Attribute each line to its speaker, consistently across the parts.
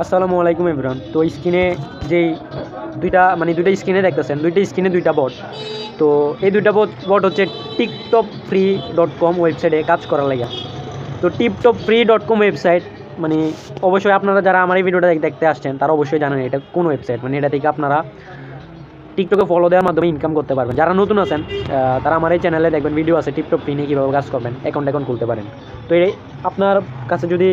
Speaker 1: আসসালামু আলাইকুম এভরিওয়ান। তো স্ক্রিনে যেই দুইটা স্ক্রিনে দেখতেছেন, দুইটা স্ক্রিনে দুইটা বট। তো এই দুইটা বট হচ্ছে টিকটপফ্রি.com ওয়েবসাইটে কাজ করার লাগে। তো টিকটপফ্রি.com ওয়েবসাইট মানে অবশ্যই আপনারা যারা আমার এই ভিডিওটা দেখতে আসছেন তারা অবশ্যই জানেন এটা কোন ওয়েবসাইট। মানে এটা থেকে আপনারা টিকটকে ফলো দেওয়ার মাধ্যমে ইনকাম করতে পারবেন। যারা নতুন আছেন তারা আমার এই চ্যানেলে দেখবেন ভিডিও আছে টিকটক নিয়ে কীভাবে কাজ করবেন, অ্যাকাউন্ট খুলতে পারেন। তো এই আপনার কাছে যদি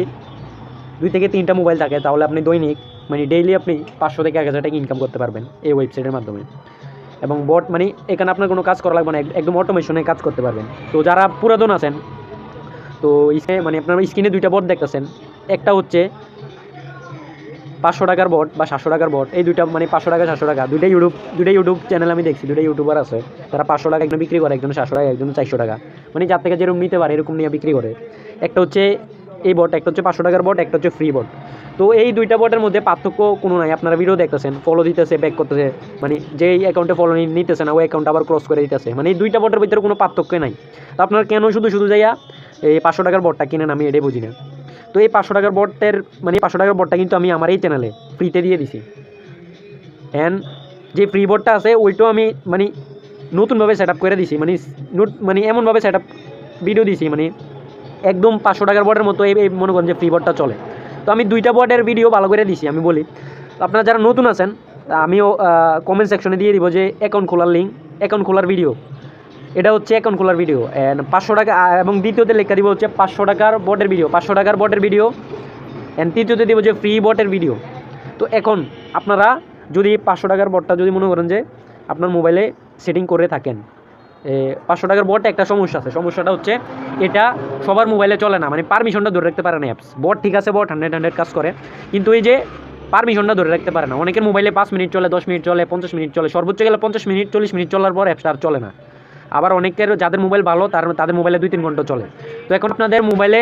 Speaker 1: 2 থেকে 3টা মোবাইল থাকে তাহলে আপনি দৈনিক মানে ডেইলি আপনি 500 থেকে 1000 টাকা ইনকাম করতে পারবেন এই ওয়েবসাইটের মাধ্যমে। এবং বট মানে এখানে আপনার কোনো কাজ করা লাগবে না, একদম অটোমেশনে কাজ করতে পারবেন। তো যারা পুরাতন আছেন তো মানে আপনার স্ক্রিনে দুইটা বট দেখতেছেন, একটা হচ্ছে 500 টাকার বট বা 700 টাকার বট। এই দুইটা মানে 500 টাকা 700 টাকা দুইটা ইউটিউব চ্যানেল আমি দেখছি, দুইটা ইউটিউবার আছে তারা 500 টাকা একজন বিক্রি করে, একজন 700 টাকা, একজন 400 টাকা, মানে যার থেকে যেরকম নিতে পারে এরকম নিয়ে বিক্রি করে। একটা হচ্ছে এই বট, একটা হচ্ছে 500 টাকার বট, একটা হচ্ছে ফ্রি বট। তো এই দুইটা বটের মধ্যে পার্থক্য কোনো নাই। আপনারা ভিডিও দেখতেছেন, ফলো দিতেছে, ব্যাক করতেছে, মানে যেই অ্যাকাউন্টে ফলো নিতেছে না ওই অ্যাকাউন্ট আবার ক্রস করে দিতেছে, মানে এই দুইটা বটের ভিতরে কোনো পার্থক্য নাই। তো আপনার কেন শুধু যাইয়া এই 500 টাকার বটটা কিনেন আমি এটাই বুঝি না। তো এই 500 টাকার বটের মানে 500 টাকার বটটা কিন্তু আমি আমার এই চ্যানেলে ফ্রিতে দিয়ে দিছি। অ্যান্ড যে ফ্রি বটটা আছে ওইটাও আমি মানে নতুনভাবে সেট আপ করে দিছি, মানে এমনভাবে সেট আপ ভিডিও দিছি মানে একদম 500 টাকার বটের মতো এই মনে করেন যে ফ্রি বটটা চলে। তো আমি দুইটা বটের ভিডিও ভালো করে দিছি। আমি বলি আপনারা যারা নতুন আছেন আমিও কমেন্ট সেকশনে দিয়ে দিব যে অ্যাকাউন্ট খোলার লিঙ্ক, অ্যাকাউন্ট খোলার ভিডিও, এটা হচ্ছে অ্যাকাউন্ট খোলার ভিডিও। অ্যান্ড 500 টাকা এবং দ্বিতীয়তে লেখা দিব হচ্ছে 500 টাকার বটের ভিডিও, 500 টাকার বটের ভিডিও। অ্যান্ড তৃতীয়তে দিব যে ফ্রি বটের ভিডিও। তো এখন আপনারা যদি 500 টাকার বটটা যদি মনে করেন যে আপনার মোবাইলে সেটিং করে থাকেন, 500 টাকার বট একটা সমস্যা আছে, সমস্যাটা হচ্ছে এটা সবার মোবাইলে চলে না, মানে পারমিশনটা ধরে রাখতে পারে না অ্যাপস। বট ঠিক আছে, বট 100 কাজ করে, কিন্তু এই যে পারমিশনটা ধরে রাখতে পারে না। অনেকের মোবাইলে 5 মিনিট চলে, 10 মিনিট চলে, 50 মিনিট চলে, সর্বোচ্চ গেলে 50 মিনিট 40 মিনিট চলার পর অ্যাপসটা আর চলে না। আবার অনেকের যাদের মোবাইল ভালো তাদের মোবাইলে 2-3 ঘন্টা চলে। তো এখন আপনাদের মোবাইলে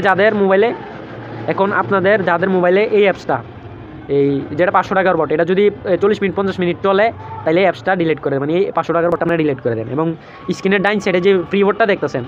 Speaker 1: যাদের মোবাইলে এই অ্যাপসটা এই যেটা 500 টাকার বট এটা যদি 40 মিনিট 50 মিনিট চলে তাহলে এই অ্যাপসটা ডিলিট করে দেন, মানে এই 500 টাকার বটটা আপনারা ডিলিট করে দেন। এবং স্ক্রিনের ডাইন সাইডে যে ফ্রি বটটা দেখতেছেন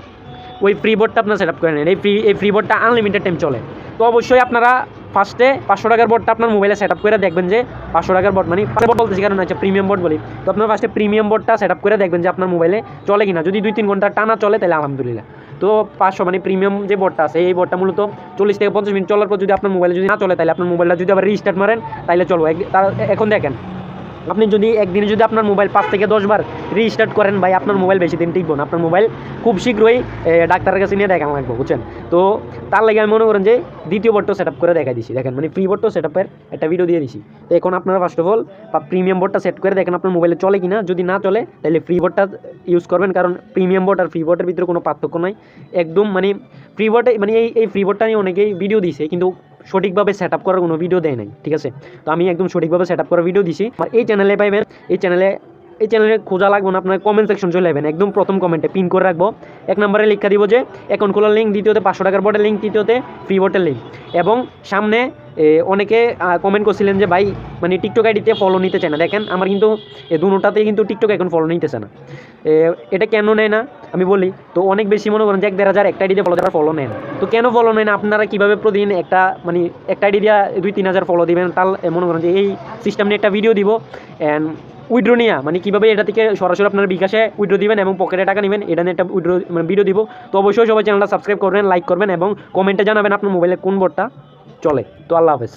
Speaker 1: ওই ফ্রি বটটা আপনারা সেট আপ করে নেন। এই ফ্রি বটটা আনলিমিটেড টাইম চলে। তো অবশ্যই আপনারা ফার্স্টে 500 টাকার বটটা আপনার মোবাইলে সেট আপ করে দেখবেন যে 500 টাকার বট মানে বট বলতেছি কারণ হচ্ছে প্রিমিয়াম বট বলি। তো আপনার ফার্স্টে প্রিমিয়াম বটটা সেট আপ করে দেখবেন যে আপনার মোবাইলে চলে কিনা। যদি 2-3 ঘন্টা টানা চলে তাহলে আলহামদুলিল্লাহ। তো 500 মানে প্রিমিয়াম যে বটটা আছে এই বটটা মূলত 40 থেকে 50 মিনিট চলার পর যদি আপনার মোবাইলে যদি না চলে তাহলে আপনার মোবাইলটা যদি আবার রিস্টার্ট মারেন তাহলে চলবে। এখন দেখেন আপনি যদি একদিনে যদি আপনার মোবাইল 5 থেকে 10 বার রিস্টার্ট করেন ভাই আপনার মোবাইল বেশি দিন টিকবো না, আপনার মোবাইল খুব শীঘ্রই ডাক্তারের কাছে নিয়ে দেখানো লাগবে, বুঝছেন। তো তার লাগে আমি মনে করেন যে দ্বিতীয় বটটা সেট আপ করে দেখা দিছি, দেখেন মানে ফ্রি বটটা সেট আপের একটা ভিডিও দিয়ে দিছি। তো এখন আপনারা ফার্স্ট অফ অল প্রিমিয়াম বটটা সেট করে দেখেন আপনার মোবাইলে চলে কিনা। যদি না চলে তাহলে ফ্রি বটটা ইউজ করবেন, কারণ প্রিমিয়াম বট আর ফ্রি বটের ভিতরে কোনো পার্থক্য নাই একদম। মানে ফ্রি বটে মানে এই ফ্রি বটটা নিয়ে অনেকেই ভিডিও দিছে কিন্তু সঠিকভাবে সেট আপ করার কোনো ভিডিও দেয় নাই, ঠিক আছে। তো আমি একদম সঠিকভাবে সেট আপ করার ভিডিও দিছি। আর এই চ্যানেলে পাইবেন, এই চ্যানেলে খোঁজা লাগবে না, আপনার কমেন্ট সেকশন চলে যাবেন, একদম প্রথম কমেন্টে পিন করে রাখবো। 1 নম্বরে লিখা দিব যে অ্যাকাউন্ট খোলার লিঙ্ক, দ্বিতীয়তে 500 টাকার বটের লিঙ্ক, তৃতীয়তে ফ্রি বটের লিঙ্ক। এবং সামনে অনেকে কমেন্ট করছিলেন যে ভাই মানে টিকটক আইডিতে ফলো নিতে চায় না। দেখেন আমার কিন্তু দুটোটাতেই কিন্তু টিকটক এখন ফলো নিতেছে না। এটা কেন নেয় না আমি বলি। তো অনেক বেশি মনে করেন যে 1-1,500 একটা আইডিতে ফলো নেয় না। তো কেন ফলো নেয় না, আপনারা কীভাবে প্রতিদিন একটা আইডি দিয়ে 2-3 হাজার ফলো দিবেন, তার মনে করেন যে এই সিস্টেম নিয়ে একটা ভিডিও দিব। অ্যান্ড উইড্রো নিয়ে মানে কীভাবে এটা থেকে সরাসরি আপনার বিকাশে উইড্রো দিবেন এবং পকেটে টাকা নেবেন এটা নিয়ে একটা উইড্রো ভিডিও দিব। তো অবশ্যই সবাই চ্যানেলটা সাবস্ক্রাইব করবেন, লাইক করবেন এবং কমেন্টে জানাবেন আপনার মোবাইলে কোন বটটা চলে। তো আল্লাহ হাফেজ।